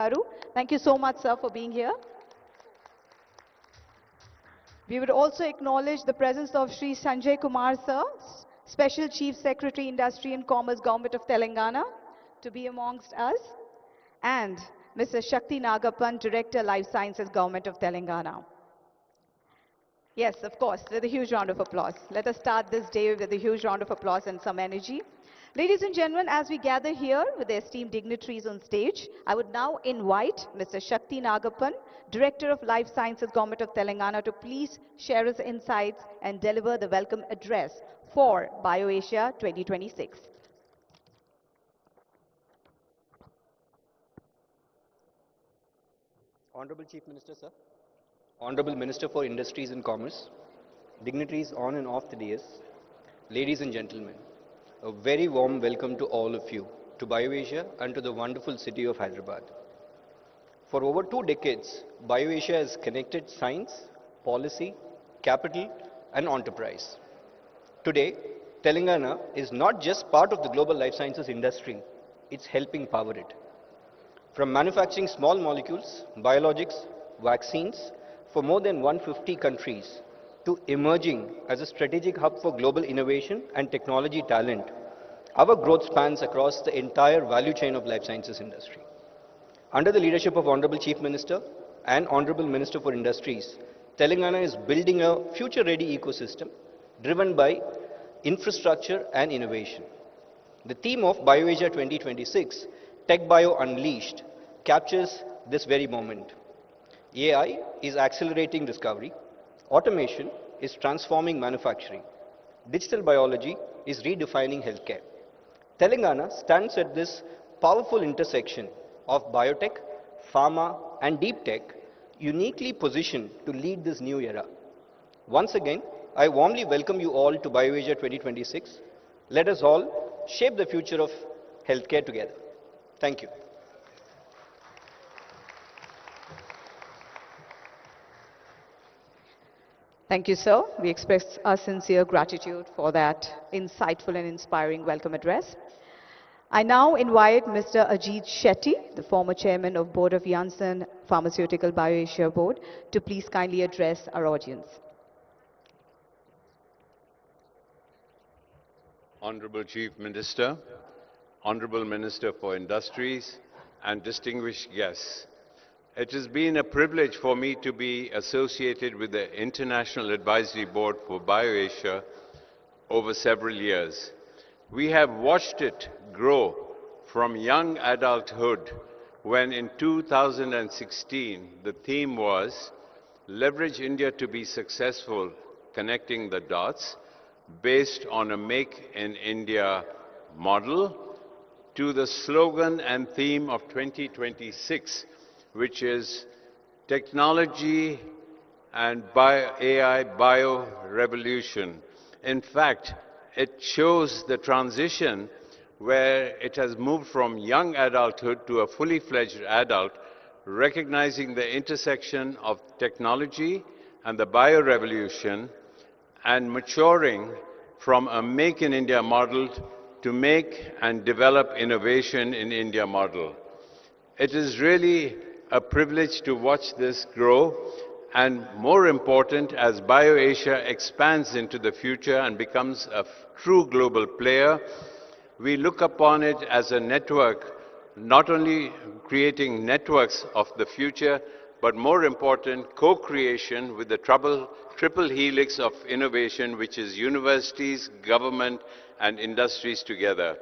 Garu. Thank you so much, sir, for being here. We would also acknowledge the presence of Sri Sanjay Kumar, sir, Special Chief Secretary, Industry and Commerce, Government of Telangana, to be amongst us, and Mr. Shakti Nagappan, Director, Life Sciences, Government of Telangana. Yes, of course, with a huge round of applause. Let us start this day with a huge round of applause and some energy. Ladies and gentlemen, as we gather here with the esteemed dignitaries on stage, I would now invite Mr. Shakti Nagappan, Director of Life Sciences, Government of Telangana, to please share his insights and deliver the welcome address for BioAsia 2026. Honorable Chief Minister, sir. Honorable Minister for Industries and Commerce, dignitaries on and off the dais, ladies and gentlemen, a very warm welcome to all of you, to BioAsia and to the wonderful city of Hyderabad. For over 2 decades, BioAsia has connected science, policy, capital and enterprise. Today, Telangana is not just part of the global life sciences industry, it's helping power it. From manufacturing small molecules, biologics, vaccines for more than 150 countries, to emerging as a strategic hub for global innovation and technology talent, our growth spans across the entire value chain of life sciences industry. Under the leadership of Honorable Chief Minister and Honorable Minister for Industries, Telangana is building a future-ready ecosystem driven by infrastructure and innovation. The theme of BioAsia 2026, Tech Bio Unleashed, captures this very moment. AI is accelerating discovery, automation is transforming manufacturing, digital biology is redefining healthcare. Telangana stands at this powerful intersection of biotech, pharma and deep tech, uniquely positioned to lead this new era. Once again, I warmly welcome you all to BioAsia 2026. Let us all shape the future of healthcare together. Thank you. Thank you, sir. We express our sincere gratitude for that insightful and inspiring welcome address. I now invite Mr. Ajit Shetty, the former chairman of Board of Janssen Pharmaceutical BioAsia Board, to please kindly address our audience. Honorable Chief Minister, Honorable Minister for Industries, and distinguished guests. It has been a privilege for me to be associated with the International Advisory Board for BioAsia over several years. We have watched it grow from young adulthood when in 2016 the theme was Leverage India to be Successful, Connecting the Dots, based on a Make in India model, to the slogan and theme of 2026, which is Technology and AI Bio-Revolution. In fact, it shows the transition where it has moved from young adulthood to a fully fledged adult, recognizing the intersection of technology and the bio-revolution and maturing from a Make in India model to make and develop innovation in India model. It is really a privilege to watch this grow, and more important, as BioAsia expands into the future and becomes a true global player, we look upon it as a network, not only creating networks of the future, but more important, co-creation with the triple helix of innovation, which is universities, government, and industries together.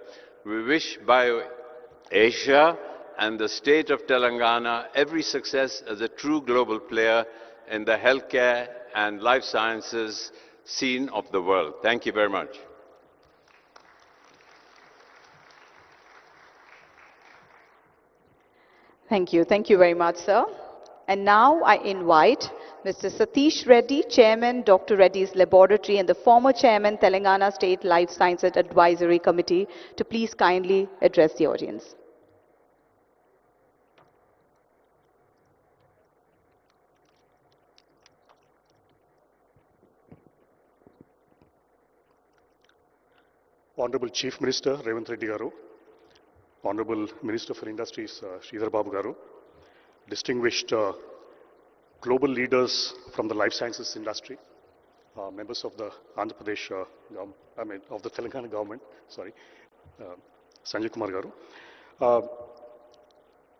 We wish BioAsia and the state of Telangana every success as a true global player in the healthcare and life sciences scene of the world. Thank you very much. Thank you. Thank you very much, sir. And now I invite Mr. Satish Reddy, Chairman, Dr. Reddy's Laboratory, and the former Chairman, Telangana State Life Sciences Advisory Committee, to please kindly address the audience. Honorable Chief Minister Revanth Reddy garu, Honorable Minister for Industries Sridhar Babu garu, distinguished global leaders from the life sciences industry, members of the Andhra Pradesh, of the Telangana government, sorry, Sanjay Kumar Garu,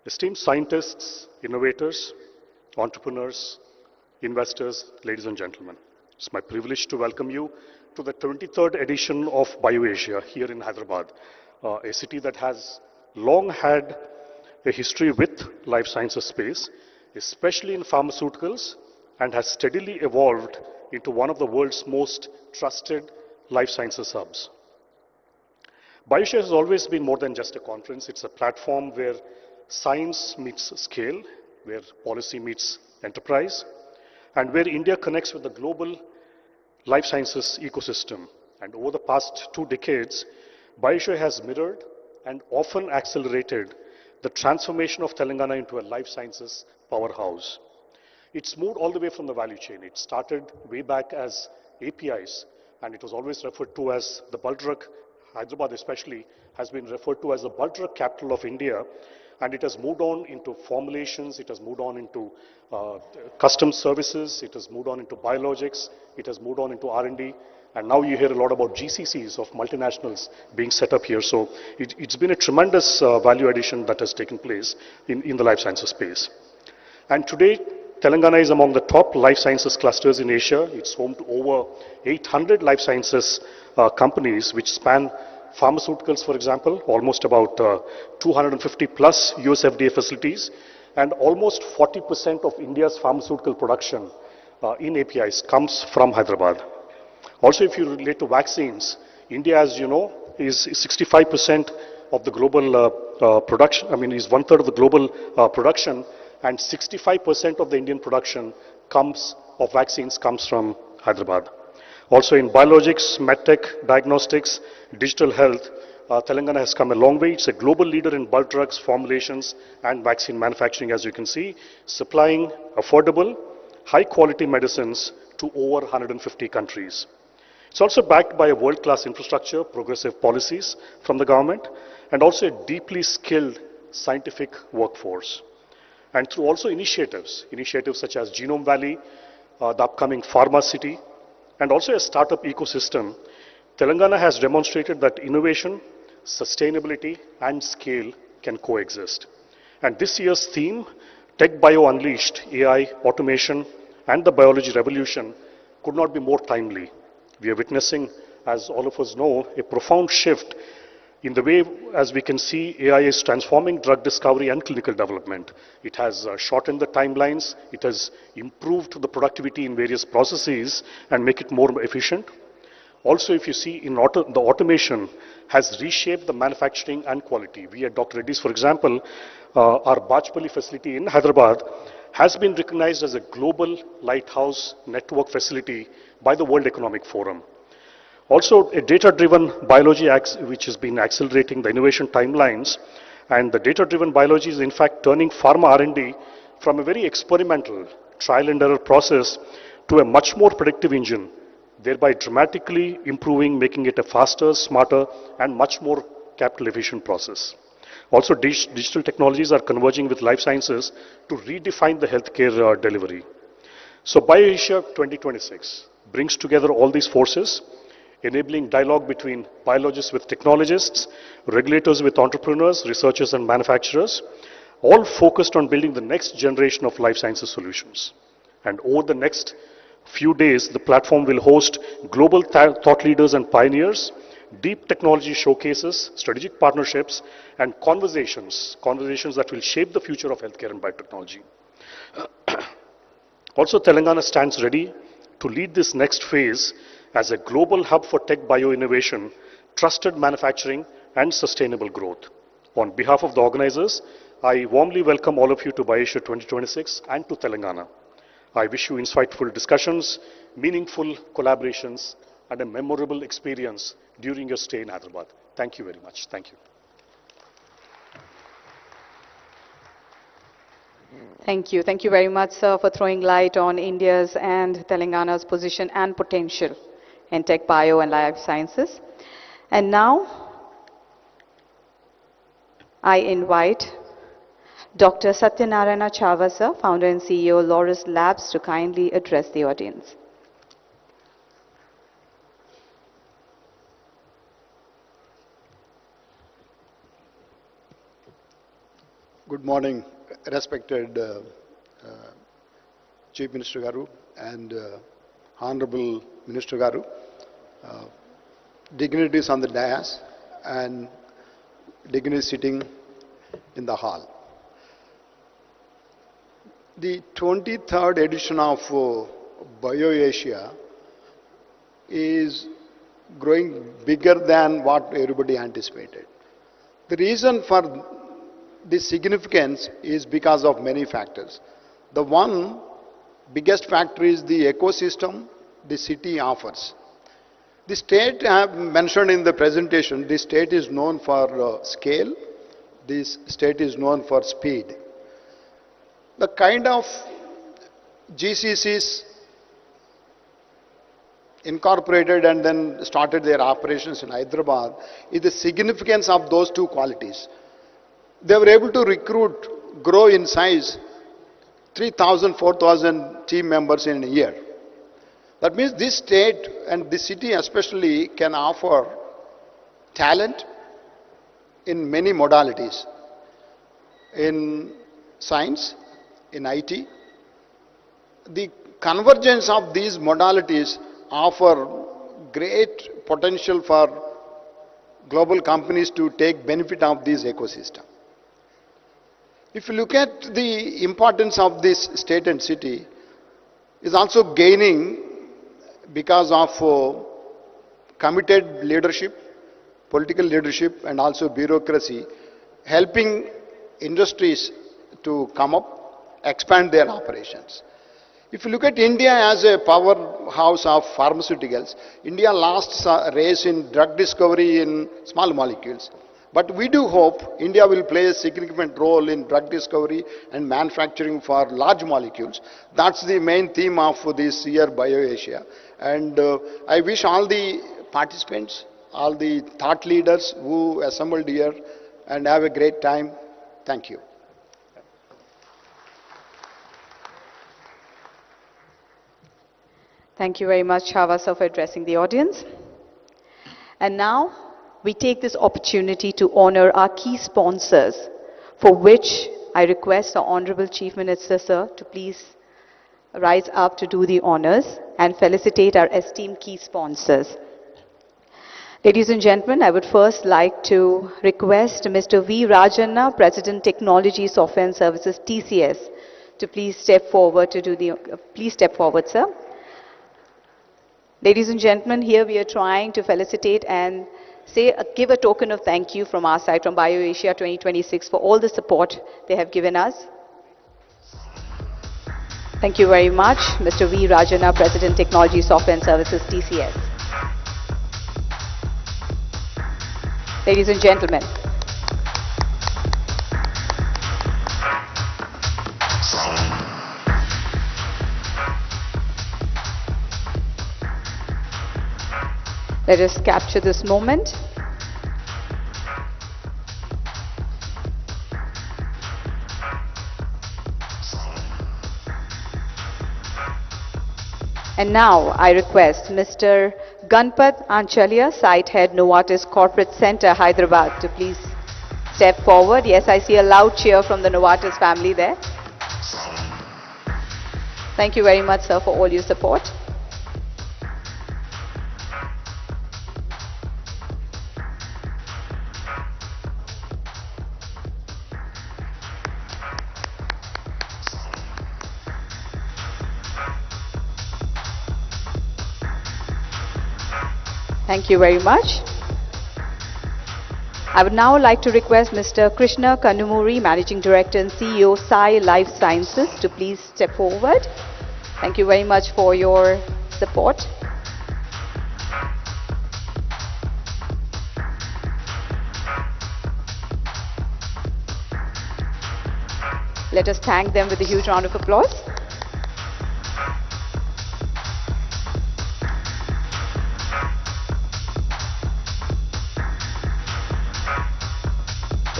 esteemed scientists, innovators, entrepreneurs, investors, ladies and gentlemen. It's my privilege to welcome you to the 23rd edition of BioAsia here in Hyderabad, a city that has long had a history with life sciences space, especially in pharmaceuticals, and has steadily evolved into one of the world's most trusted life sciences hubs. BioAsia has always been more than just a conference. It's a platform where science meets scale, where policy meets enterprise, and where India connects with the global life sciences ecosystem. And over the past 2 decades, BioAsia has mirrored and often accelerated the transformation of Telangana into a life sciences powerhouse. It's moved all the way from the value chain. It started way back as APIs, and it was always referred to as the bulk drug. Hyderabad especially has been referred to as the bulk drug capital of India, and it has moved on into formulations, it has moved on into custom services, it has moved on into biologics, it has moved on into R&D, and now you hear a lot about GCCs of multinationals being set up here. So it's been a tremendous value addition that has taken place in the life sciences space. And today, Telangana is among the top life sciences clusters in Asia. It's home to over 800 life sciences companies which span pharmaceuticals, for example, almost about 250 plus US FDA facilities, and almost 40% of India's pharmaceutical production in APIs comes from Hyderabad. Also, if you relate to vaccines, India, as you know, is 65% of the global production, is 1/3 of the global production, and 65% of the Indian production of vaccines comes from Hyderabad. Also in biologics, medtech, diagnostics, digital health, Telangana has come a long way. It's a global leader in bulk drugs, formulations, and vaccine manufacturing, as you can see, supplying affordable, high-quality medicines to over 150 countries. It's also backed by a world-class infrastructure, progressive policies from the government, and also a deeply skilled scientific workforce. And through also initiatives such as Genome Valley, the upcoming Pharma City, and also a startup ecosystem, Telangana has demonstrated that innovation, sustainability, and scale can coexist. And this year's theme, Tech Bio Unleashed, AI, Automation, and the Biology Revolution, could not be more timely. We are witnessing, as all of us know, a profound shift in the way, as we can see, AI is transforming drug discovery and clinical development. It has shortened the timelines, it has improved the productivity in various processes and make it more efficient. Also, if you see, the automation has reshaped the manufacturing and quality. We at Dr. Reddy's, for example, our Bachpally facility in Hyderabad has been recognized as a global lighthouse network facility by the World Economic Forum. Also, a data-driven biology which has been accelerating the innovation timelines, and the data-driven biology is in fact turning pharma R&D from a very experimental trial and error process to a much more predictive engine, thereby dramatically improving, making it a faster, smarter, and much more capital efficient process. Also, digital technologies are converging with life sciences to redefine the healthcare delivery. So BioAsia 2026 brings together all these forces, enabling dialogue between biologists with technologists, regulators with entrepreneurs, researchers and manufacturers, all focused on building the next generation of life sciences solutions. And over the next few days, the platform will host global thought leaders and pioneers, deep technology showcases, strategic partnerships, and conversations that will shape the future of healthcare and biotechnology. Also, Telangana stands ready to lead this next phase as a global hub for tech bio-innovation, trusted manufacturing, and sustainable growth. On behalf of the organizers, I warmly welcome all of you to BioAsia 2026 and to Telangana. I wish you insightful discussions, meaningful collaborations, and a memorable experience during your stay in Hyderabad. Thank you very much. Thank you. Thank you. Thank you very much, sir, for throwing light on India's and Telangana's position and potential in tech, bio, and life sciences. And now, I invite Dr. Satyanarayana Chava, sir, founder and CEO, Laurus Labs, to kindly address the audience. Good morning, respected Chief Minister Garu and Honorable Minister Garu, dignitaries on the dais and dignitaries sitting in the hall. The 23rd edition of BioAsia is growing bigger than what everybody anticipated. The reason for this significance is because of many factors. The one biggest factor is the ecosystem the city offers. The state, I have mentioned in the presentation, the state is known for scale, this state is known for speed. The kind of GCCs incorporated and then started their operations in Hyderabad is the significance of those two qualities. They were able to recruit, grow in size, 3,000, 4,000 team members in a year. That means this state and this city especially can offer talent in many modalities. In science, in IT, the convergence of these modalities offer great potential for global companies to take benefit of this ecosystem. If you look at the importance of this state and city, is also gaining because of committed leadership, political leadership and also bureaucracy, helping industries to come up, expand their operations. If you look at India as a powerhouse of pharmaceuticals, India lost a race in drug discovery in small molecules. But we do hope India will play a significant role in drug discovery and manufacturing for large molecules. That's the main theme of this year BioAsia. And I wish all the participants, all the thought leaders who assembled here and have a great time. Thank you. Thank you very much, Chava sir, for addressing the audience. And now, we take this opportunity to honor our key sponsors, for which I request our Honorable Chief Minister, sir, to please rise up to do the honors and felicitate our esteemed key sponsors. Ladies and gentlemen, I would first like to request Mr. V. Rajanna, President Technology Software and Services, TCS, to please step forward to do the, please step forward, sir. Ladies and gentlemen, here we are trying to felicitate and give a token of thank you from our side, from BioAsia 2026, for all the support they have given us. Thank you very much, Mr. V. Rajanna, President Technology Software and Services, TCS. Ladies and gentlemen, let us capture this moment. And now I request Mr. Ganpat Anchalia, Site Head, Novartis Corporate Center, Hyderabad, to please step forward. Yes, I see a loud cheer from the Novartis family there. Thank you very much, sir, for all your support. Thank you very much. I would now like to request Mr. Krishna Kanumuri, Managing Director and CEO, Sai Life Sciences, to please step forward. Thank you very much for your support. Let us thank them with a huge round of applause.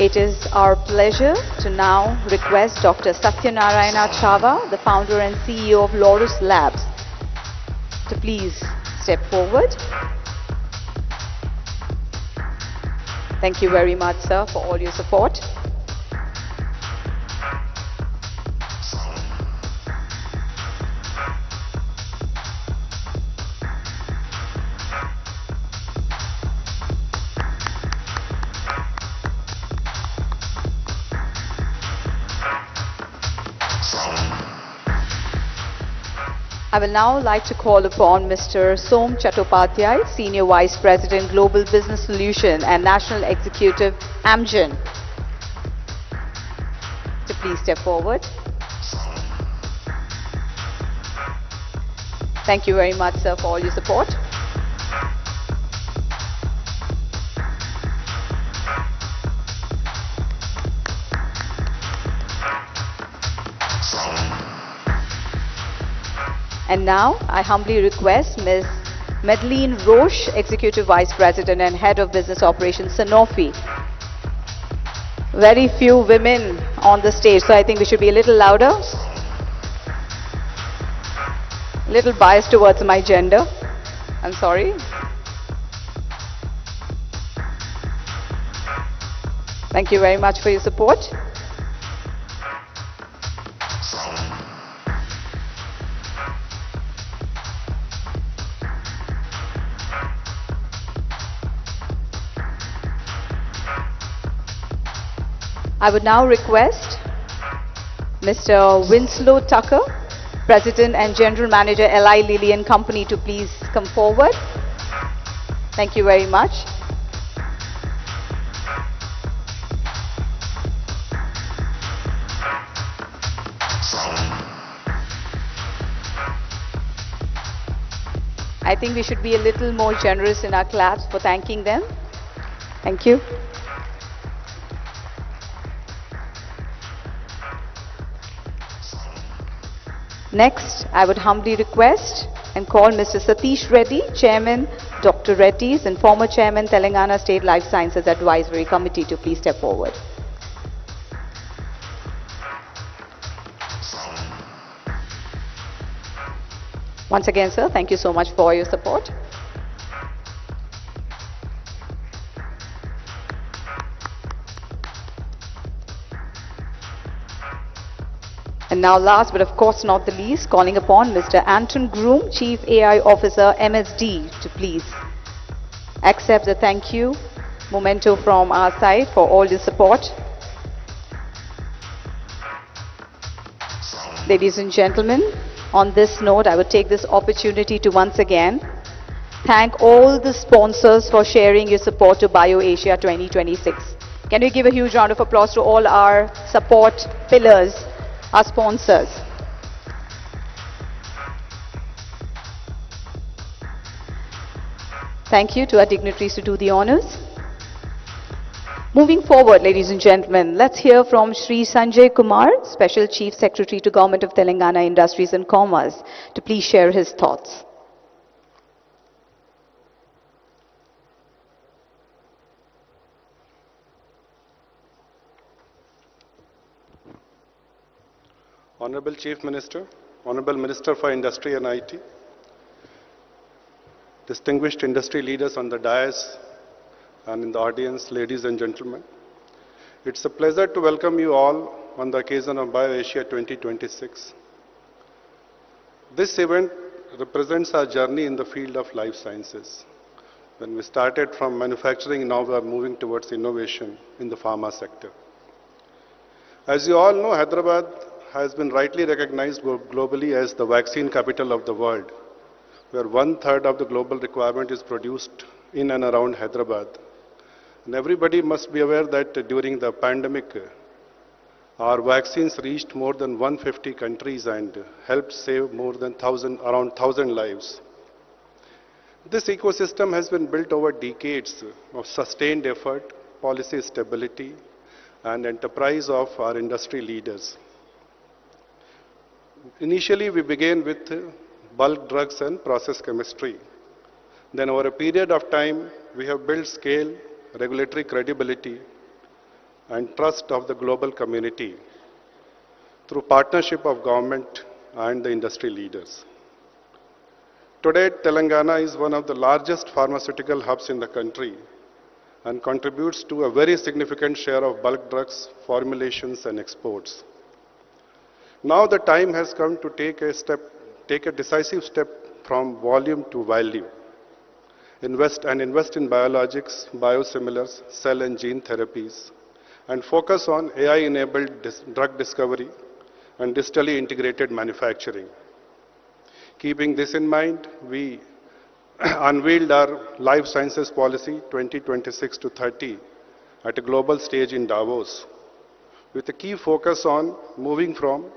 It is our pleasure to now request Dr. Satyanarayana Chava, the founder and CEO of Laurus Labs, to please step forward. Thank you very much, sir, for all your support. I will now like to call upon Mr. Som Chattopadhyay, Senior Vice President, Global Business Solution and National Executive, Amgen, to please step forward. Thank you very much, sir, for all your support. And now, I humbly request Ms. Madeleine Roche, Executive Vice President and Head of Business Operations, Sanofi. Very few women on the stage, so I think we should be a little louder. A little biased towards my gender. I'm sorry. Thank you very much for your support. I would now request Mr. Winslow Tucker, President and General Manager, Eli Lilly and Company, to please come forward. Thank you very much. I think we should be a little more generous in our claps for thanking them. Thank you. Next, I would humbly request and call Mr. Satish Reddy, Chairman, Dr. Reddy's, and former Chairman, Telangana State Life Sciences Advisory Committee, to please step forward. Once again, sir, thank you so much for your support. And now last but of course not the least, calling upon Mr. Anton Groom, Chief AI Officer, MSD, to please accept the thank you memento from our side for all your support. Ladies and gentlemen, on this note, I would take this opportunity to once again thank all the sponsors for sharing your support to BioAsia 2026. Can we give a huge round of applause to all our support pillars, our sponsors? Thank you to our dignitaries to do the honors. Moving forward, ladies and gentlemen, let's hear from Sri Sanjay Kumar, Special Chief Secretary to Government of Telangana Industries and Commerce, to please share his thoughts. Honorable Chief Minister, Honorable Minister for Industry and IT, distinguished industry leaders on the dais and in the audience, ladies and gentlemen. It's a pleasure to welcome you all on the occasion of BioAsia 2026. This event represents our journey in the field of life sciences. When we started from manufacturing, now we are moving towards innovation in the pharma sector. As you all know, Hyderabad has been rightly recognized globally as the vaccine capital of the world, where 1/3 of the global requirement is produced in and around Hyderabad. And everybody must be aware that during the pandemic, our vaccines reached more than 150 countries and helped save more than around 1,000 lives. This ecosystem has been built over decades of sustained effort, policy stability, and enterprise of our industry leaders. Initially, we began with bulk drugs and process chemistry. Then over a period of time, we have built scale, regulatory credibility, and trust of the global community through partnership of government and the industry leaders. Today, Telangana is one of the largest pharmaceutical hubs in the country and contributes to a very significant share of bulk drugs, formulations and exports. Now the time has come to take a decisive step from volume to value. Invest in biologics, biosimilars, cell and gene therapies, and focus on AI-enabled drug discovery and digitally integrated manufacturing. Keeping this in mind, we unveiled our Life Sciences Policy 2026 to 30 at a global stage in Davos, with a key focus on moving from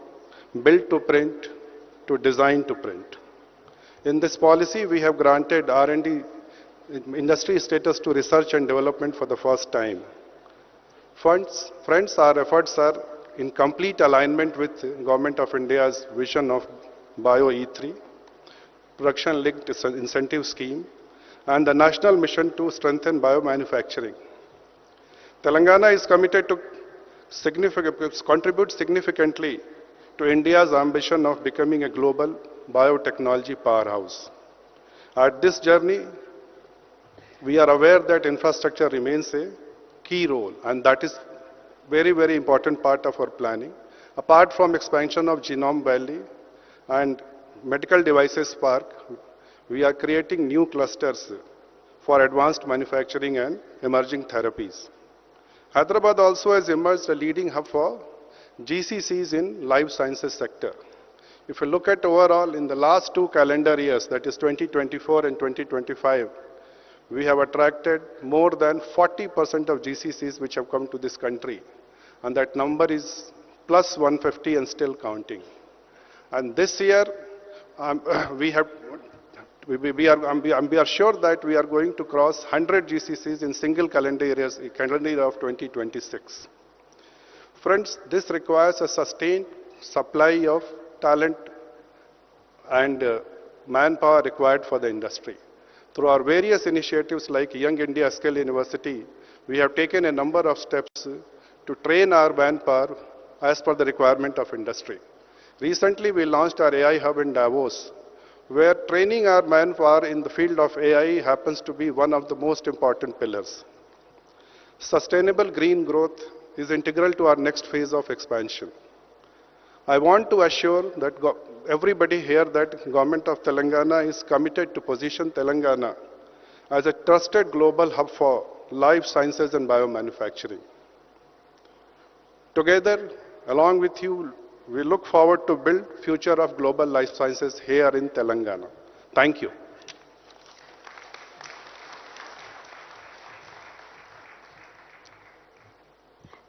build to print to design to print. In this policy, we have granted R&D industry status to research and development for the first time. Friends, our efforts are in complete alignment with Government of India's vision of BioE3, production-linked incentive scheme, and the national mission to strengthen biomanufacturing. Telangana is committed to contribute significantly to India's ambition of becoming a global biotechnology powerhouse. At this journey, we are aware that infrastructure remains a key role, and that is very, very important part of our planning. Apart from expansion of Genome Valley and Medical Devices Park, we are creating new clusters for advanced manufacturing and emerging therapies. Hyderabad also has emerged a leading hub for GCCs in life sciences sector. If you look at overall in the last 2 calendar years, that is 2024 and 2025, we have attracted more than 40% of GCCs which have come to this country. And that number is plus 150 and still counting. And this year, we are sure that we are going to cross 100 GCCs in single calendar year of 2026. Friends, this requires a sustained supply of talent and manpower required for the industry. Through our various initiatives like Young India Skill University, we have taken a number of steps to train our manpower as per the requirement of industry. Recently, we launched our AI Hub in Davos, where training our manpower in the field of AI happens to be one of the most important pillars. Sustainable green growth is integral to our next phase of expansion. I want to assure that everybody here that Government of Telangana is committed to position Telangana as a trusted global hub for life sciences and biomanufacturing. Together, along with you, we look forward to build future of global life sciences here in Telangana. Thank you.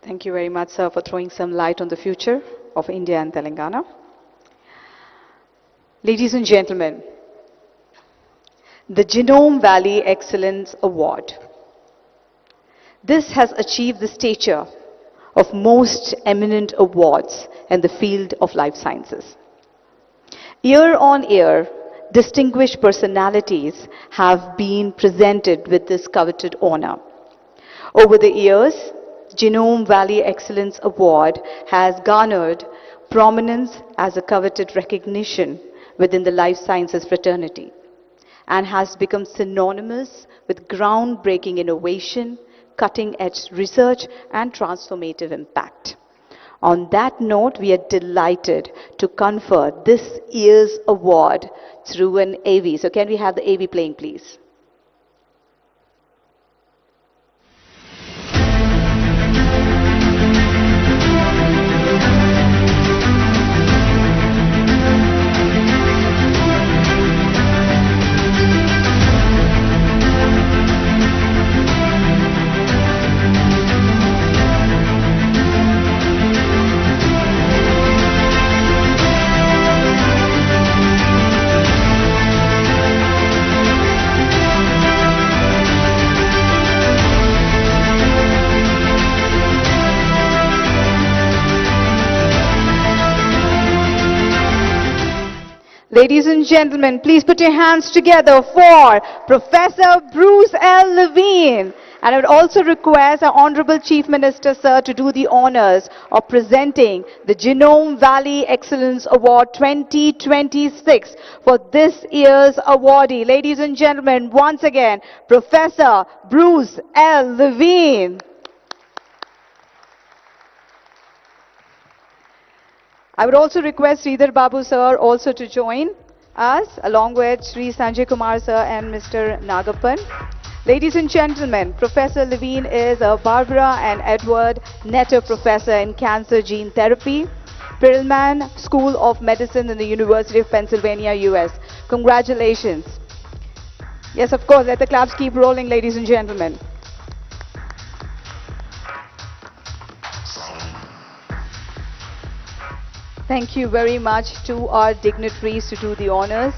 Thank you very much, sir, for throwing some light on the future of India and Telangana. Ladies and gentlemen, the Genome Valley Excellence Award. This has achieved the stature of most eminent awards in the field of life sciences. Year on year, distinguished personalities have been presented with this coveted honor. Over the years, Genome Valley Excellence Award has garnered prominence as a coveted recognition within the life sciences fraternity and has become synonymous with groundbreaking innovation, cutting-edge research and transformative impact. On that note, we are delighted to confer this year's award through an AV. So can we have the AV playing, please? Ladies and gentlemen, please put your hands together for Professor Bruce L. Levine And I would also request our Honorable Chief Minister, sir, to do the honors of presenting the Genome Valley Excellence Award 2026 for this year's awardee. Ladies and gentlemen, once again, Professor Bruce L. Levine. I would also request Sridhar Babu sir also to join us, along with Sri Sanjay Kumar sir and Mr. Nagappan. Ladies and gentlemen, Professor Levine is a Barbara and Edward Netter Professor in Cancer Gene Therapy, Perelman School of Medicine in the University of Pennsylvania, US. Congratulations. Yes, of course, let the claps keep rolling, ladies and gentlemen. Thank you very much to our dignitaries to do the honors.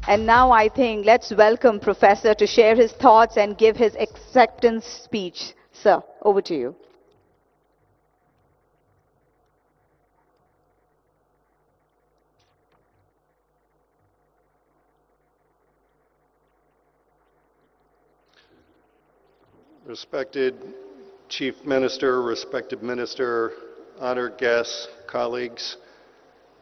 And now I think let's welcome Professor to share his thoughts and give his acceptance speech. Sir, over to you. Respected Chief Minister, respected Minister, honored guests, colleagues,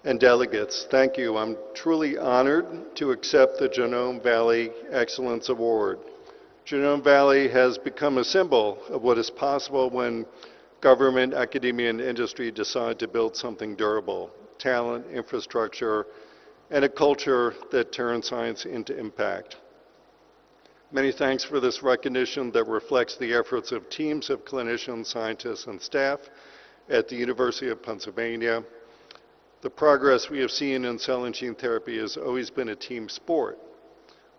and delegates, thank you. I'm truly honored to accept the Genome Valley Excellence Award. Genome Valley has become a symbol of what is possible when government, academia, and industry decide to build something durable, talent, infrastructure, and a culture that turns science into impact. Many thanks for this recognition that reflects the efforts of teams of clinicians, scientists, and staff at the University of Pennsylvania. The progress we have seen in cell and gene therapy has always been a team sport.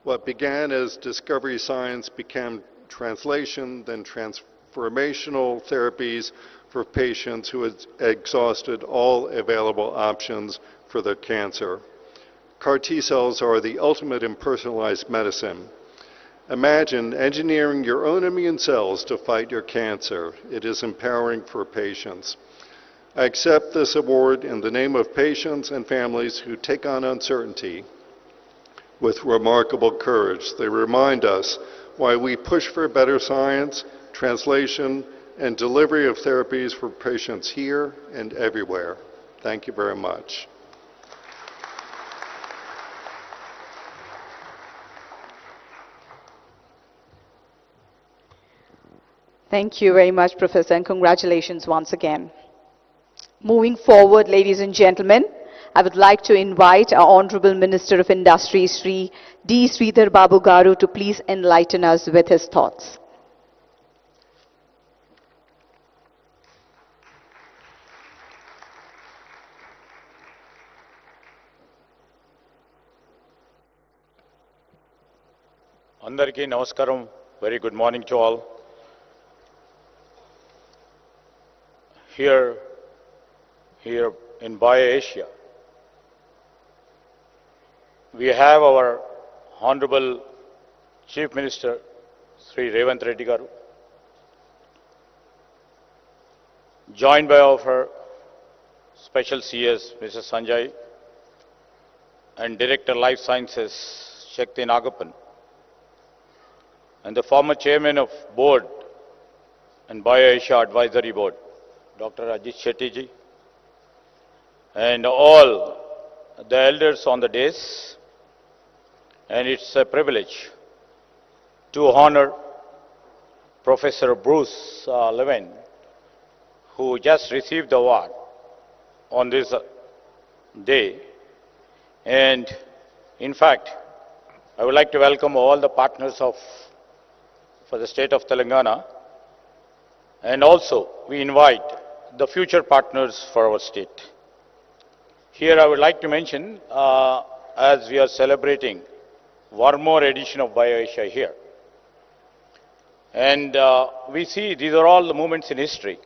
What began as discovery science became translation, then transformational therapies for patients who had exhausted all available options for their cancer. CAR T cells are the ultimate in personalized medicine. Imagine engineering your own immune cells to fight your cancer. It is empowering for patients. I accept this award in the name of patients and families who take on uncertainty with remarkable courage. They remind us why we push for better science, translation, and delivery of therapies for patients here and everywhere. Thank you very much. Thank you very much, Professor, and congratulations once again. Moving forward, ladies and gentlemen, I would like to invite our Honorable Minister of Industry, Sri D. Sridhar Babu Garu, to please enlighten us with his thoughts. Andariki Namaskaram, very good morning to all. Here in BioAsia, we have our Honorable Chief Minister, Sri.A.Revanth Reddy Garu, joined by our Special CS, Mr. Sanjay, and Director Life Sciences, Shakti Nagappan, and the former Chairman of Board and BioAsia Advisory Board, Dr. Ajit Shetty ji, and all the elders on the dais. And it's a privilege to honor Professor Bruce Levine, who just received the award on this day. And in fact, I would like to welcome all the partners for the state of Telangana, and also we invite the future partners for our state. Here I would like to mention, as we are celebrating one more edition of BioAsia here, and we see these are all the moments in history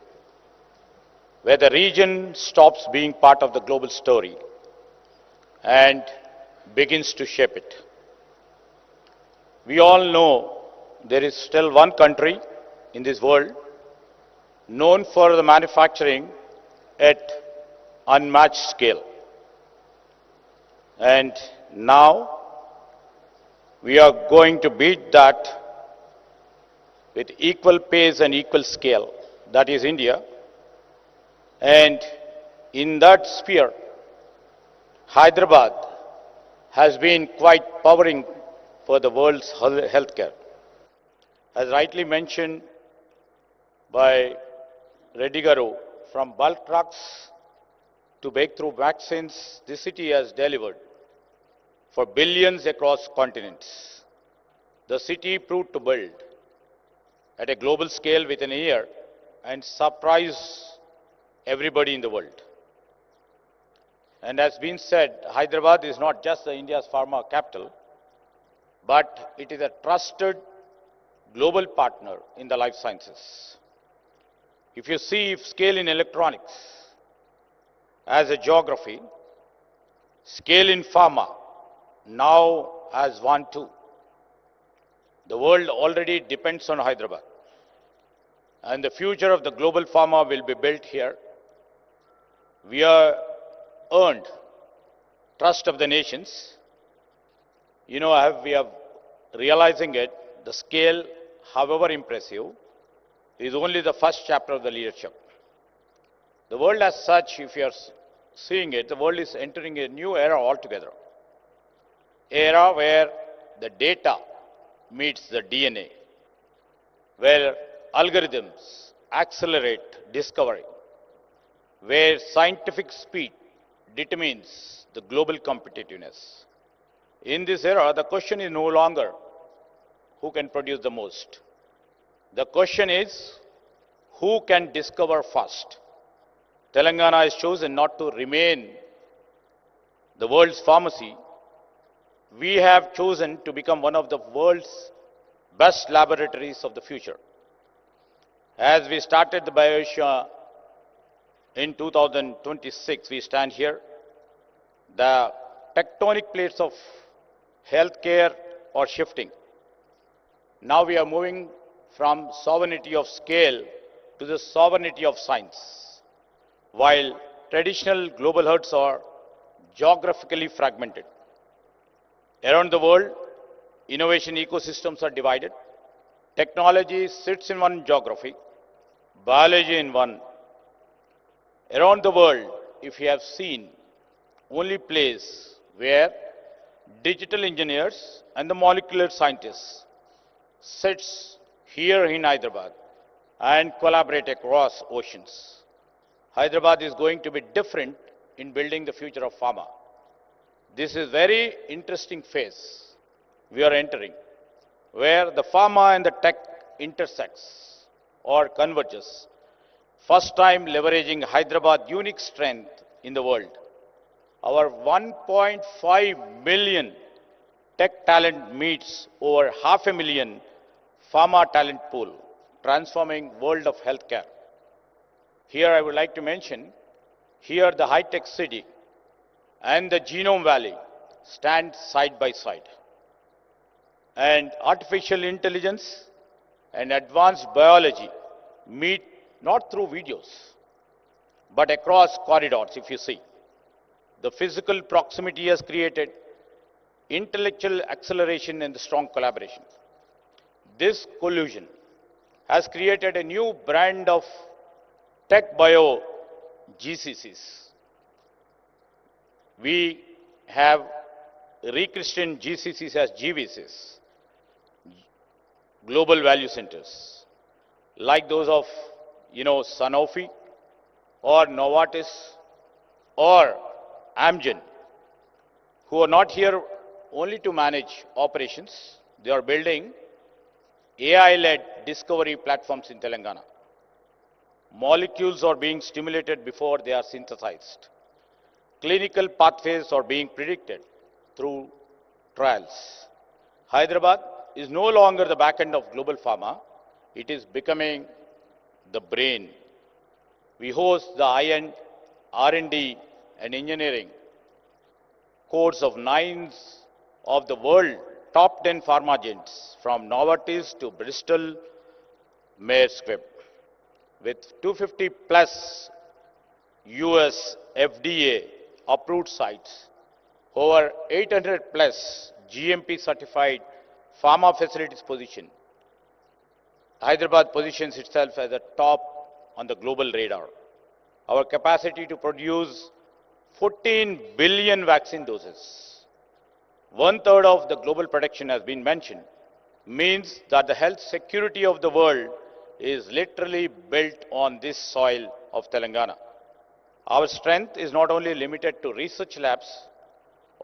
where the region stops being part of the global story and begins to shape it. We all know there is still one country in this world known for the manufacturing at unmatched scale. And now We are going to beat that with equal pace and equal scale. That is India. And in that sphere, Hyderabad has been quite powering for the world's healthcare. As rightly mentioned by Reddy Garu, from bulk trucks to breakthrough vaccines, this city has delivered for billions across continents. The city proved to build at a global scale within a year and surprise everybody in the world. And as been said, Hyderabad is not just India's pharma capital, but it is a trusted global partner in the life sciences. If you see scale in electronics as a geography, scale in pharma now as one too. The world already depends on Hyderabad. And the future of the global pharma will be built here. We are earned trust of the nations. We are realizing it, the scale, however impressive, is only the first chapter of the leadership. The world as such, if you are seeing it, the world is entering a new era altogether. Era where the data meets the DNA, where algorithms accelerate discovery, where scientific speed determines the global competitiveness. In this era, the question is no longer who can produce the most. The question is who can discover first. Telangana has chosen not to remain the world's pharmacy. We have chosen to become one of the world's best laboratories of the future. As we started the BioAsia in 2026, we stand here. The tectonic plates of healthcare are shifting. Now we are moving from sovereignty of scale to the sovereignty of science. While traditional global hubs are geographically fragmented. Around the world, innovation ecosystems are divided. Technology sits in one geography, biology in one. Around the world, if you have seen, only place where digital engineers and the molecular scientists sits here in Hyderabad and collaborate across oceans. Hyderabad is going to be different in building the future of pharma. This is very interesting phase we are entering, where the pharma and the tech intersects or converges. First time leveraging Hyderabad unique strength in the world. Our 1.5 million tech talent meets over 500,000 pharma talent pool, transforming world of healthcare. Here I would like to mention, here the Hitex city and the Genome Valley stand side by side. And artificial intelligence and advanced biology meet not through videos, but across corridors, if you see. The physical proximity has created intellectual acceleration and strong collaboration. This collusion has created a new brand of tech bio GCCs. We have rechristened GCCs as GVCs, Global Value Centers, like those of, Sanofi or Novartis or Amgen, who are not here only to manage operations. They are building AI-led discovery platforms in Telangana. Molecules are being stimulated before they are synthesized. Clinical pathways are being predicted through trials. Hyderabad is no longer the back end of global pharma. It is becoming the brain. We host the high-end R&D and engineering cores of 9 of the world top 10 pharma giants, from Novartis to Bristol Myers Squibb, with 250 plus US FDA approved sites, over 800 plus GMP certified pharma facilities position, Hyderabad positions itself as a top on the global radar. Our capacity to produce 14 billion vaccine doses, one-third of the global production has been mentioned, means that the health security of the world is literally built on this soil of Telangana. Our strength is not only limited to research labs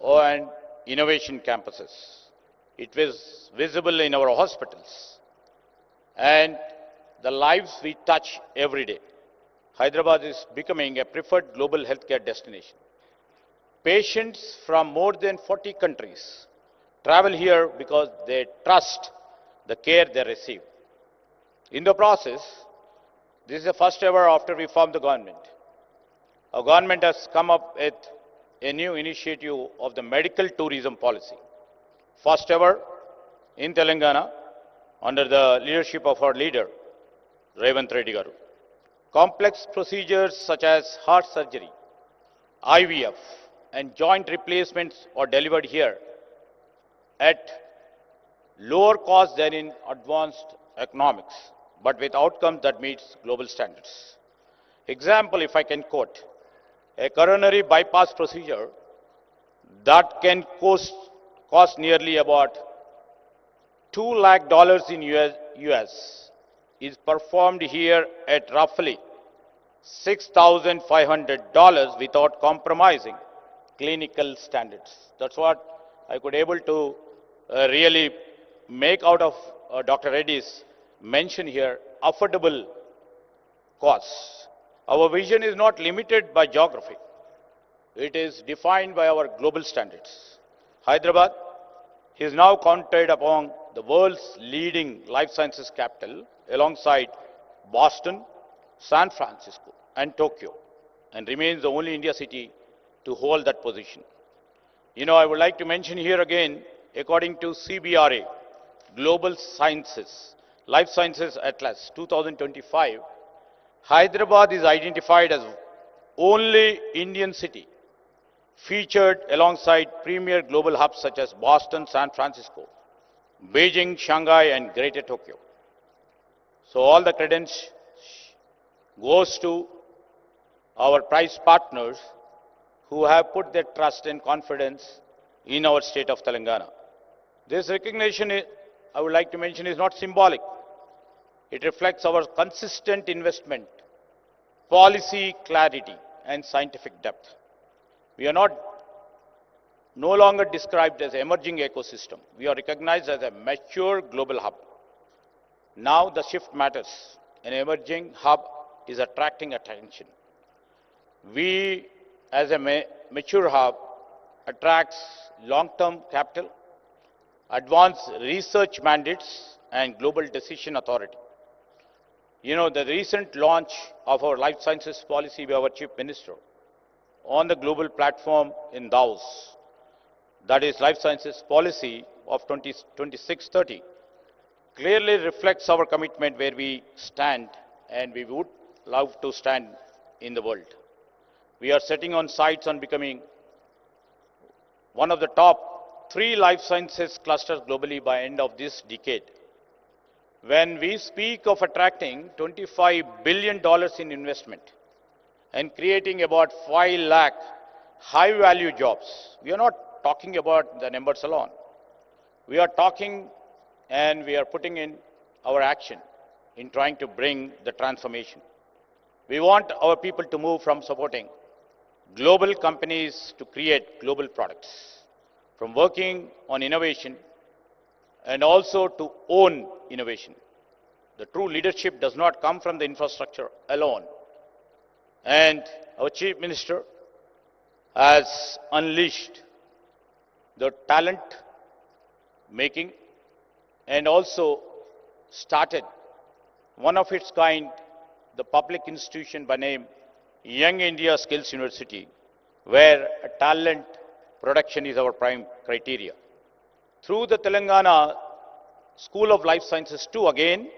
and innovation campuses. It was visible in our hospitals and the lives we touch every day. Hyderabad is becoming a preferred global healthcare destination. Patients from more than 40 countries travel here because they trust the care they receive. In the process, this is the first ever after we formed the government. Our government has come up with a new initiative of the medical tourism policy. First ever in Telangana under the leadership of our leader, Revanth Reddy garu. Complex procedures such as heart surgery, IVF and joint replacements are delivered here at lower cost than in advanced economics, but with outcomes that meets global standards. Example, if I can quote, a coronary bypass procedure that can cost nearly about $2 lakh in US is performed here at roughly $6,500 without compromising clinical standards. That's what I could able to really make out of Dr. Reddy's mention here, affordable costs. Our vision is not limited by geography. It is defined by our global standards. Hyderabad is now counted among the world's leading life sciences capital alongside Boston, San Francisco and Tokyo, and remains the only India city to hold that position. I would like to mention here again, according to CBRA, Global Sciences, Life Sciences Atlas 2025, Hyderabad is identified as only Indian city featured alongside premier global hubs such as Boston, San Francisco, Beijing, Shanghai and Greater Tokyo. So all the credence goes to our prize partners who have put their trust and confidence in our state of Telangana. This recognition, I would like to mention, is not symbolic. It reflects our consistent investment, policy clarity and scientific depth. We are no longer described as an emerging ecosystem. We are recognized as a mature global hub. Now the shift matters. An emerging hub is attracting attention. We, as a mature hub, attracts long-term capital, advanced research mandates, and global decision authority. The recent launch of our life sciences policy by our Chief Minister on the global platform in Davos, that is Life Sciences Policy of 2026-30, clearly reflects our commitment where we stand and we would love to stand in the world. We are setting on sights on becoming one of the top 3 life sciences clusters globally by end of this decade. When we speak of attracting $25 billion in investment and creating about 5 lakh high-value jobs, we are not talking about the numbers alone. We are talking and we are putting in our action in trying to bring the transformation. We want our people to move from supporting global companies to create global products, from working on innovation and also to own innovation. The true leadership does not come from the infrastructure alone. And our Chief Minister has unleashed the talent making and also started one of its kind, the public institution by name Young India Skills University, where talent production is our prime criteria. Through the Telangana School of Life Sciences too, again,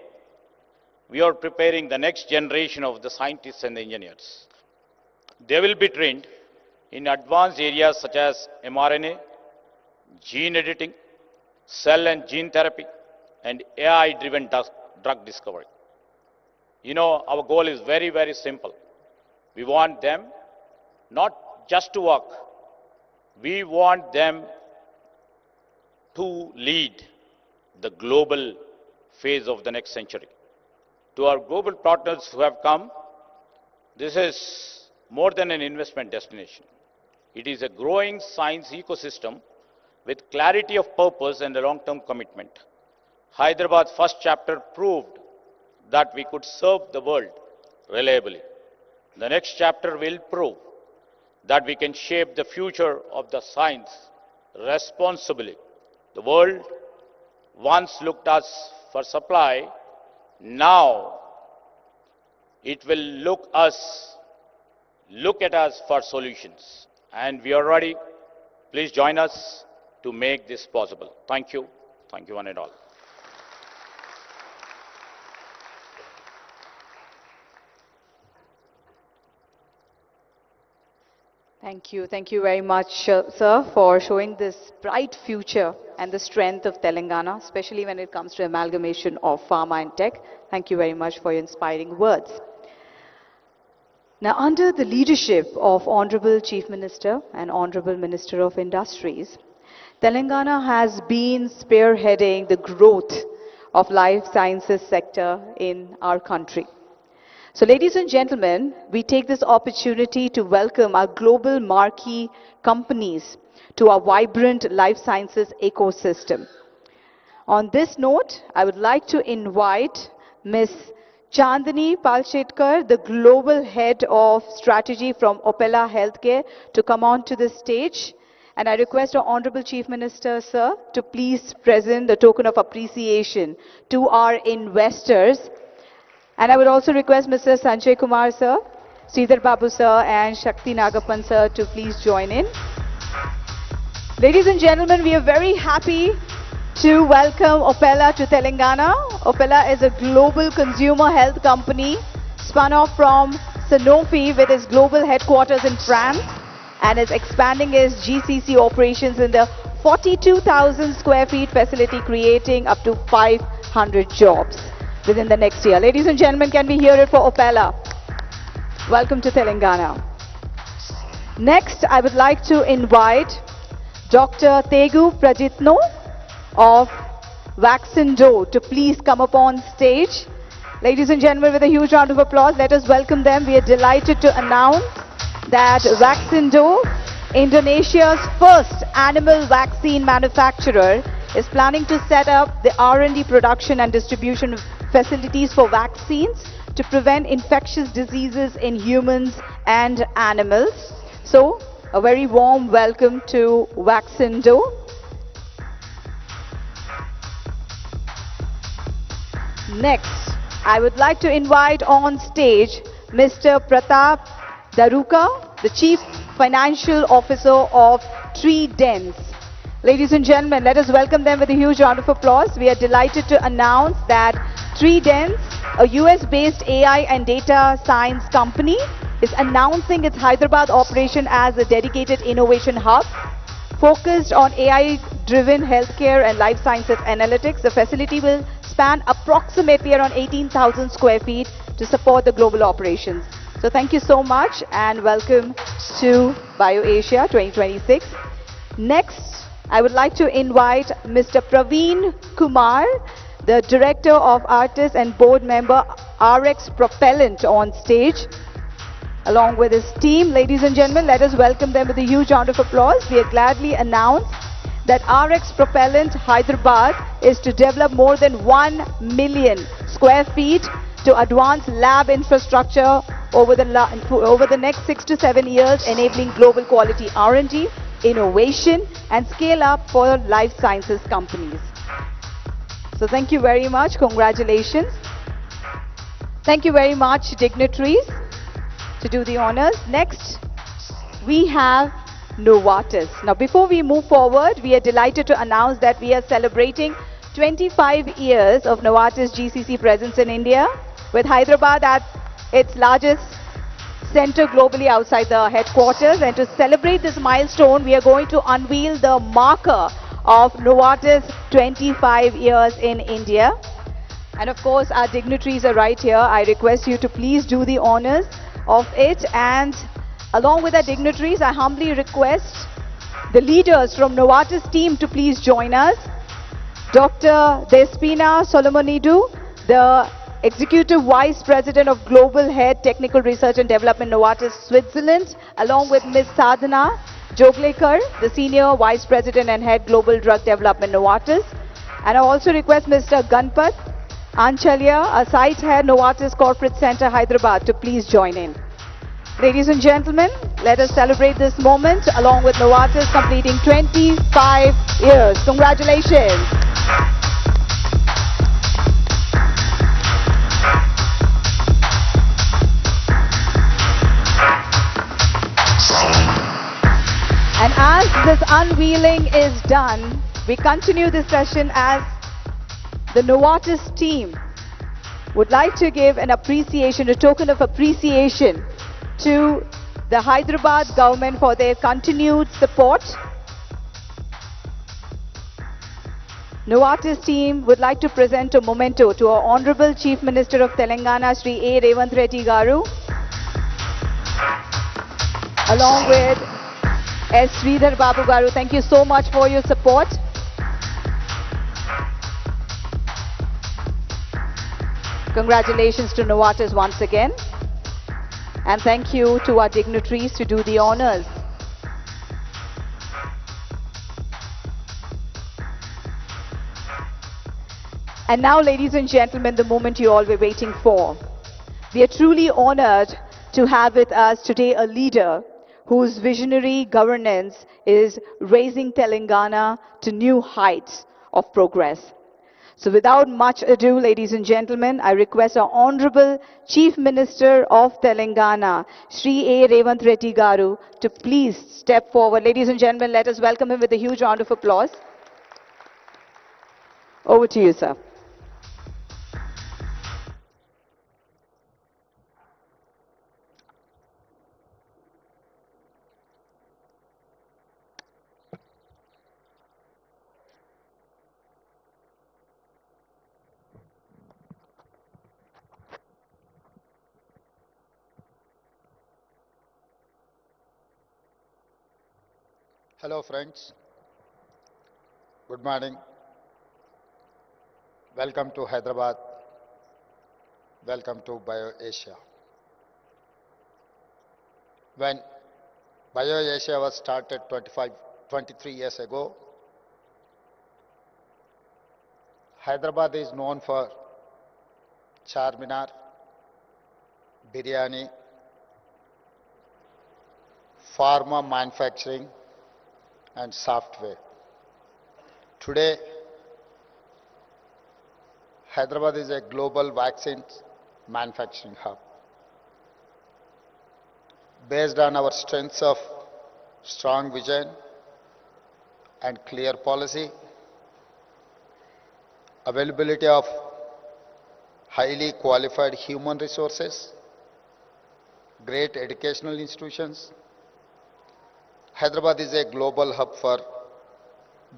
we are preparing the next generation of the scientists and the engineers. They will be trained in advanced areas such as mRNA, gene editing, cell and gene therapy, and AI-driven drug discovery. You know, our goal is very, very simple. We want them not just to work, we want them to lead the global phase of the next century. To our global partners who have come, this is more than an investment destination. It is a growing science ecosystem with clarity of purpose and a long-term commitment. Hyderabad's first chapter proved that we could serve the world reliably. The next chapter will prove that we can shape the future of the science responsibly. The world once looked us for supply, now it will look at us for solutions. And we are ready. Please join us to make this possible. Thank you. Thank you one and all. Thank you. Thank you very much, sir, for showing this bright future and the strength of Telangana, especially when it comes to amalgamation of pharma and tech. Thank you very much for your inspiring words. Now, under the leadership of Honorable Chief Minister and Honorable Minister of Industries, Telangana has been spearheading the growth of life sciences sector in our country. So, ladies and gentlemen, we take this opportunity to welcome our global marquee companies to our vibrant life sciences ecosystem. On this note, I would like to invite Ms. Chandani Palchetkar, the Global Head of Strategy from Opella Healthcare, to come on to the stage. And I request our Honorable Chief Minister, sir, to please present the token of appreciation to our investors. And I would also request Mr. Sanjay Kumar, sir, Sridhar Babu, sir, and Shakti Nagapan, sir, to please join in. Ladies and gentlemen, we are very happy to welcome Opella to Telangana. Opella is a global consumer health company spun off from Sanofi with its global headquarters in France and is expanding its GCC operations in the 42,000 square feet facility, creating up to 500 jobs within the next year. Ladies and gentlemen, can we hear it for Opella? Welcome to Telangana. Next, I would like to invite Dr. Tegu Prajitno of Vaccino to please come up on stage. Ladies and gentlemen, with a huge round of applause, let us welcome them. We are delighted to announce that Vaccino, Indonesia's first animal vaccine manufacturer, is planning to set up the R&D production and distribution facilities for vaccines to prevent infectious diseases in humans and animals. So, a very warm welcome to Vaccino. Next, I would like to invite on stage Mr. Pratap Daruka, the Chief Financial Officer of Tridents. Ladies and gentlemen, let us welcome them with a huge round of applause. We are delighted to announce that Tridents, a US-based AI and data science company, is announcing its Hyderabad operation as a dedicated innovation hub focused on AI-driven healthcare and life sciences analytics. The facility will span approximately around 18,000 square feet to support the global operations. So thank you so much and welcome to BioAsia 2026. Next, I would like to invite Mr. Praveen Kumar, the Director of Artists and Board Member RX Propellant, on stage along with his team. Ladies and gentlemen, let us welcome them with a huge round of applause. We are gladly announce that RX Propellant Hyderabad is to develop more than 1 million square feet to advance lab infrastructure over the next 6 to 7 years, enabling global quality R&D, innovation, and scale up for life sciences companies. So thank you very much. Congratulations. Thank you very much, dignitaries, to do the honors. Next, we have Novartis. Now, before we move forward, we are delighted to announce that we are celebrating 25 years of Novartis GCC presence in India, with Hyderabad at its largest center globally outside the headquarters. And to celebrate this milestone, we are going to unveil the marker of Novartis 25 years in India. And of course, our dignitaries are right here. I request you to please do the honors of it. And along with our dignitaries, I humbly request the leaders from Novartis team to please join us. Dr. Despina Solomonidou, the Executive Vice President of Global Head Technical Research and Development Novartis Switzerland, along with Ms. Sadhana Joglekar, the Senior Vice President and Head Global Drug Development Novartis. And I also request Mr. Ganpat Anchalya, a Site Head Novartis Corporate Center, Hyderabad, to please join in. Ladies and gentlemen, let us celebrate this moment along with Novartis completing 25 years. Congratulations. And as this unveiling is done, we continue this session as the Novartis team would like to give an appreciation, a token of appreciation to the Hyderabad government for their continued support. Novartis team would like to present a memento to our Honorable Chief Minister of Telangana, Sri.A.Revanth Reddy Garu, along with S. Sridhar Babu Garu. Thank you so much for your support. Congratulations to Novartis once again. And thank you to our dignitaries to do the honors. And now, ladies and gentlemen, the moment you all were waiting for. We are truly honored to have with us today a leader whose visionary governance is raising Telangana to new heights of progress. So without much ado, ladies and gentlemen, I request our Honorable Chief Minister of Telangana, Sri.A.Revanth Reddy Garu, to please step forward. Ladies and gentlemen, let us welcome him with a huge round of applause. Over to you, sir. Hello friends, good morning. Welcome to Hyderabad. Welcome to BioAsia. When BioAsia was started 23 years ago, Hyderabad is known for Charminar, biryani, pharma manufacturing, and software. Today, Hyderabad is a global vaccine manufacturing hub. Based on our strengths of strong vision and clear policy, availability of highly qualified human resources, great educational institutions, Hyderabad is a global hub for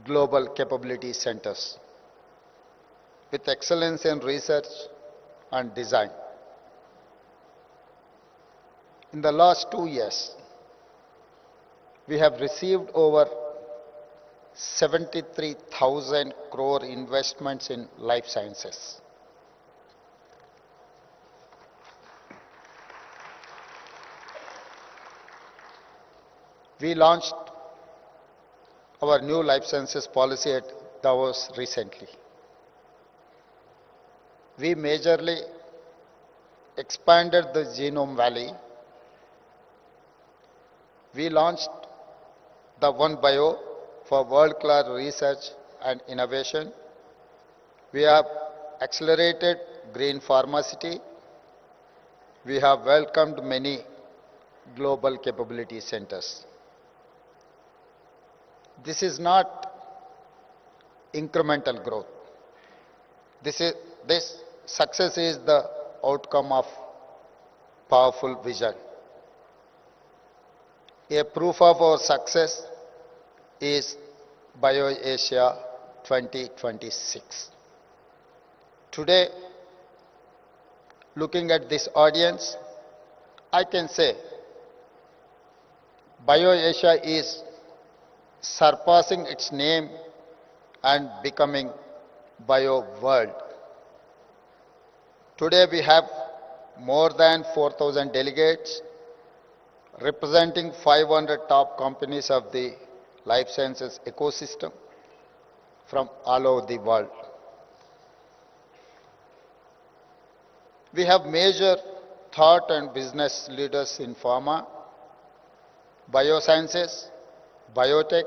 global capability centers with excellence in research and design. In the last 2 years, we have received over 73,000 crore investments in life sciences. We launched our new life sciences policy at Davos recently. We majorly expanded the Genome Valley. We launched the One Bio for world-class research and innovation. We have accelerated green pharmacy. We have welcomed many global capability centers. This is not incremental growth. This success is the outcome of powerful vision. A proof of our success is BioAsia 2026. Today, looking at this audience, I can say BioAsia is surpassing its name and becoming Bio World. Today we have more than 4,000 delegates representing 500 top companies of the life sciences ecosystem from all over the world. We have major thought and business leaders in pharma, biosciences, biotech,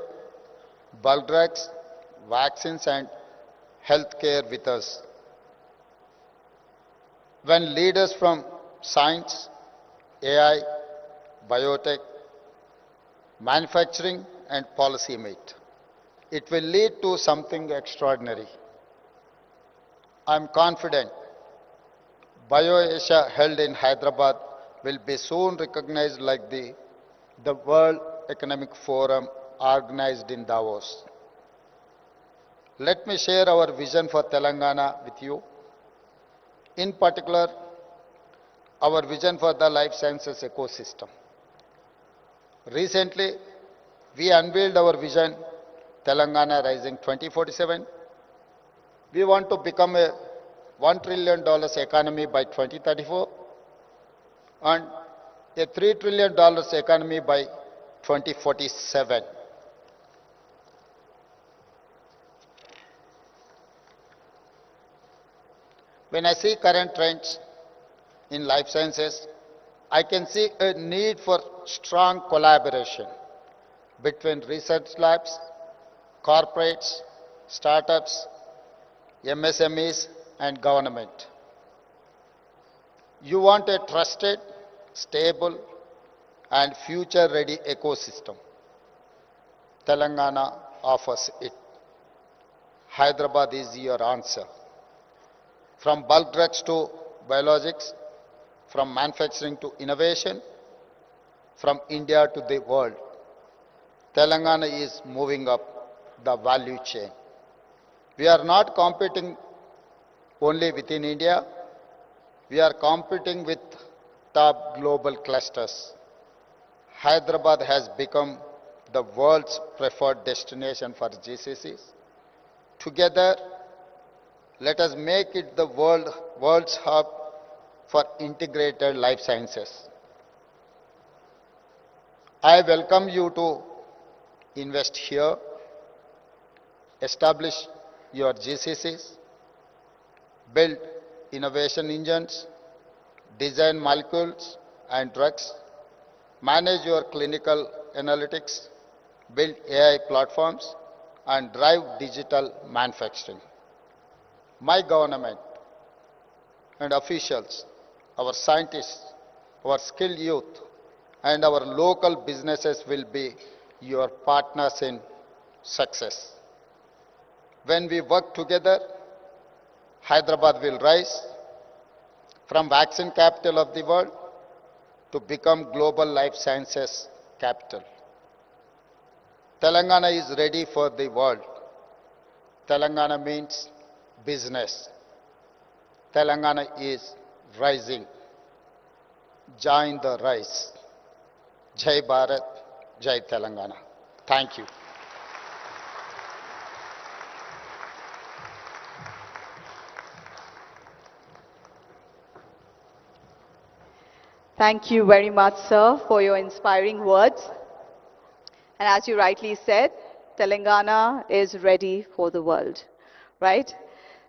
bulk drugs, vaccines and healthcare with us. When leaders from science, AI, biotech, manufacturing and policy meet, it will lead to something extraordinary. I am confident BioAsia held in Hyderabad will be soon recognized like the World Economic Forum organized in Davos. Let me share our vision for Telangana with you. In particular, our vision for the life sciences ecosystem. Recently, we unveiled our vision, Telangana Rising 2047. We want to become a $1 trillion economy by 2034 and a $3 trillion economy by 2047. When I see current trends in life sciences, I can see a need for strong collaboration between research labs, corporates, startups, MSMEs, and government. You want a trusted, stable, and future-ready ecosystem. Telangana offers it. Hyderabad is your answer. From bulk drugs to biologics, from manufacturing to innovation, from India to the world, Telangana is moving up the value chain. We are not competing only within India, we are competing with top global clusters. Hyderabad has become the world's preferred destination for GCCs. Together, let us make it the world's hub for integrated life sciences. I welcome you to invest here, establish your GCCs, build innovation engines, design molecules and drugs, manage your clinical analytics, build AI platforms, and drive digital manufacturing. My government and officials, our scientists, our skilled youth, and our local businesses will be your partners in success. When we work together, Hyderabad will rise from vaccine capital of the world to become global life sciences capital. Telangana is ready for the world. Telangana means business. Telangana is rising. Join the rise. Jai Bharat, Jai Telangana. Thank you. Thank you very much, sir, for your inspiring words. And as you rightly said, Telangana is ready for the world, right?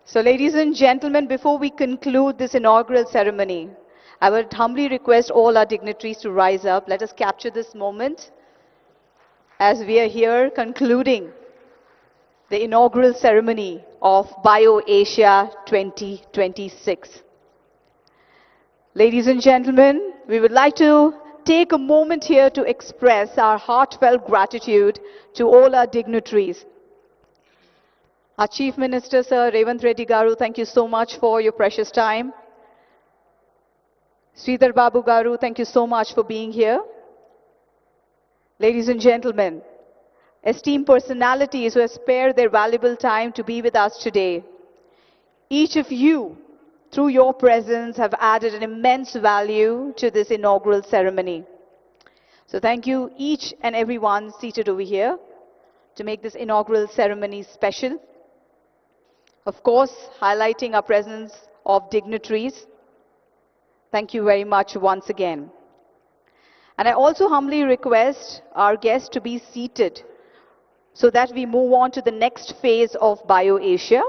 So ladies and gentlemen, before we conclude this inaugural ceremony, I would humbly request all our dignitaries to rise up. Let us capture this moment as we are here concluding the inaugural ceremony of BioAsia 2026. Ladies and gentlemen, we would like to take a moment here to express our heartfelt gratitude to all our dignitaries. Our Chief Minister, Sir Revanth Reddy Garu, thank you so much for your precious time. Sridhar Babu Garu, thank you so much for being here. Ladies and gentlemen, esteemed personalities who have spared their valuable time to be with us today. Each of you, through your presence, have added an immense value to this inaugural ceremony. So thank you each and everyone seated over here to make this inaugural ceremony special. Of course, highlighting our presence of dignitaries. Thank you very much once again. And I also humbly request our guests to be seated so that we move on to the next phase of BioAsia.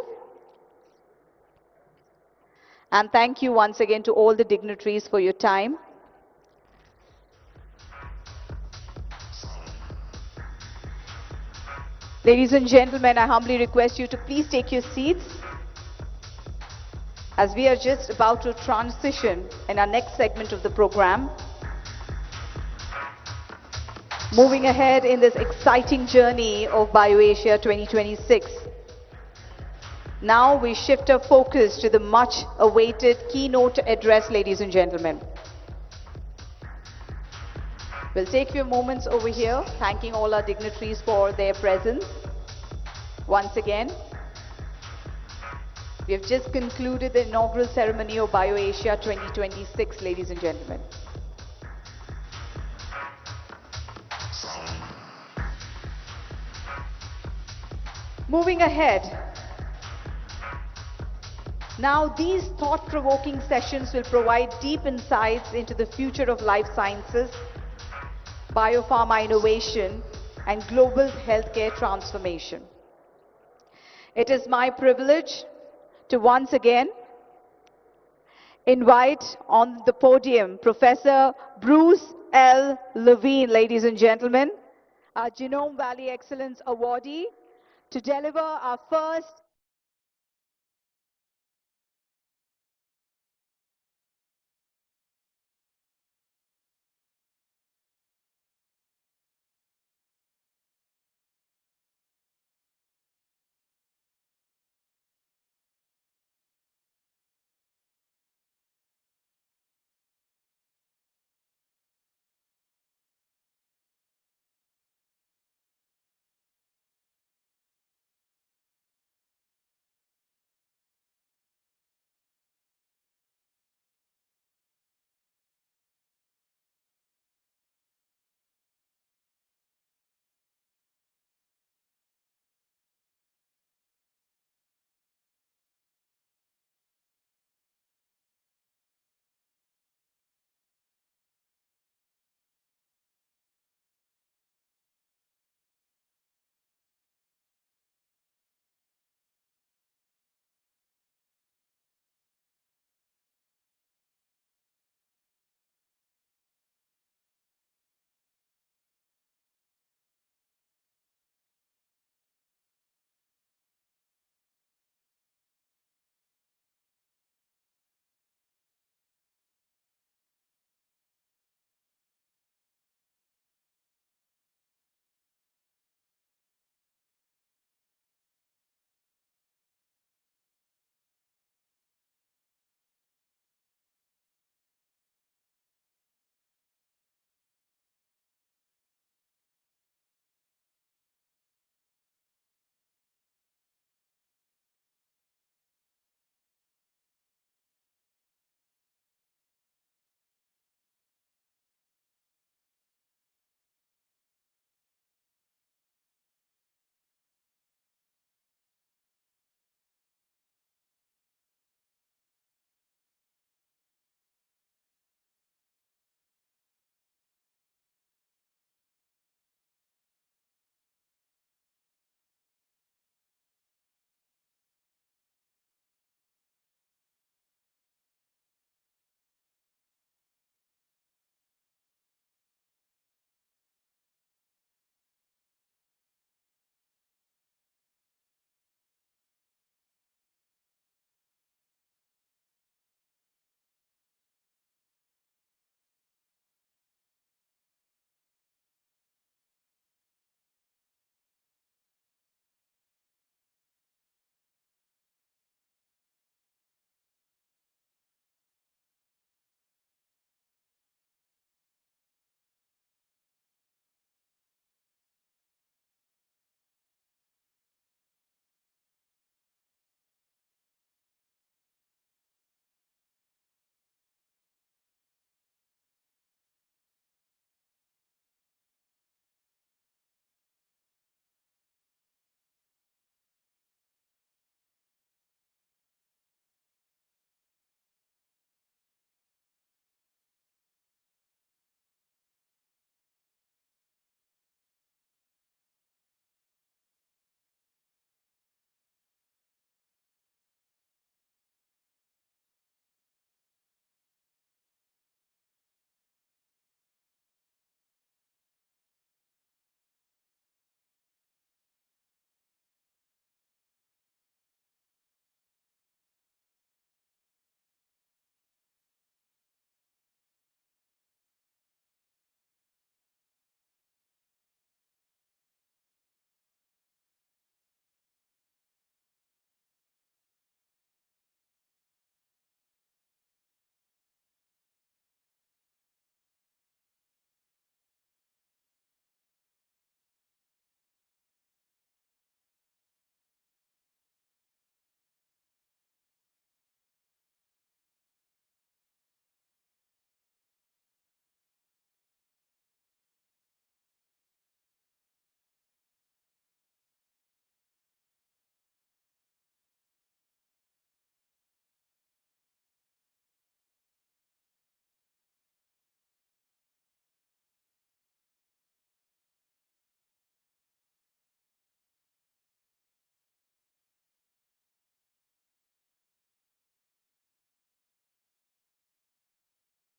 And thank you once again to all the dignitaries for your time. Ladies and gentlemen, I humbly request you to please take your seats as we are just about to transition in our next segment of the program. Moving ahead in this exciting journey of BioAsia 2026. Now we shift our focus to the much awaited keynote address, ladies and gentlemen. We'll take a few moments over here, thanking all our dignitaries for their presence. Once again, we have just concluded the inaugural ceremony of BioAsia 2026, ladies and gentlemen. Moving ahead. Now, these thought-provoking sessions will provide deep insights into the future of life sciences, biopharma innovation, and global healthcare transformation. It is my privilege to once again invite on the podium Professor Bruce L. Levine, ladies and gentlemen, our Genome Valley Excellence Awardee, to deliver our first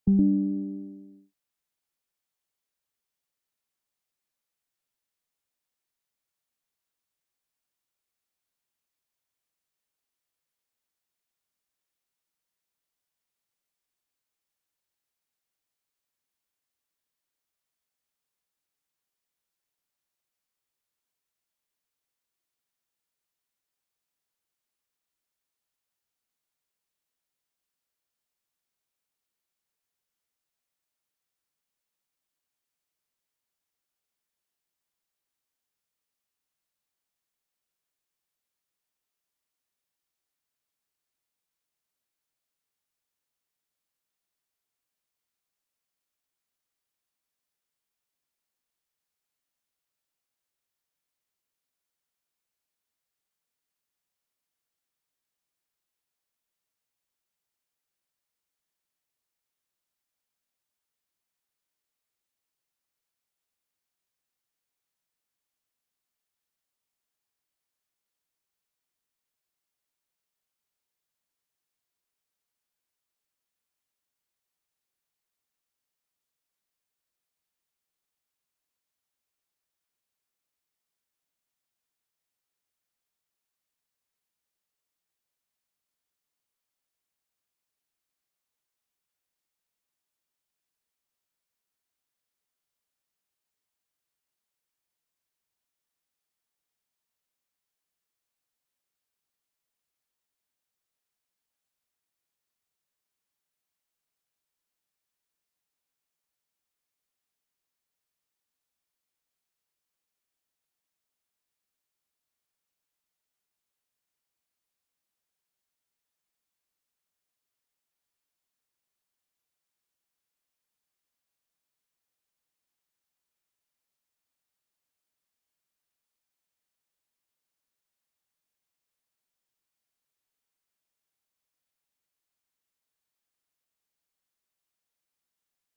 you.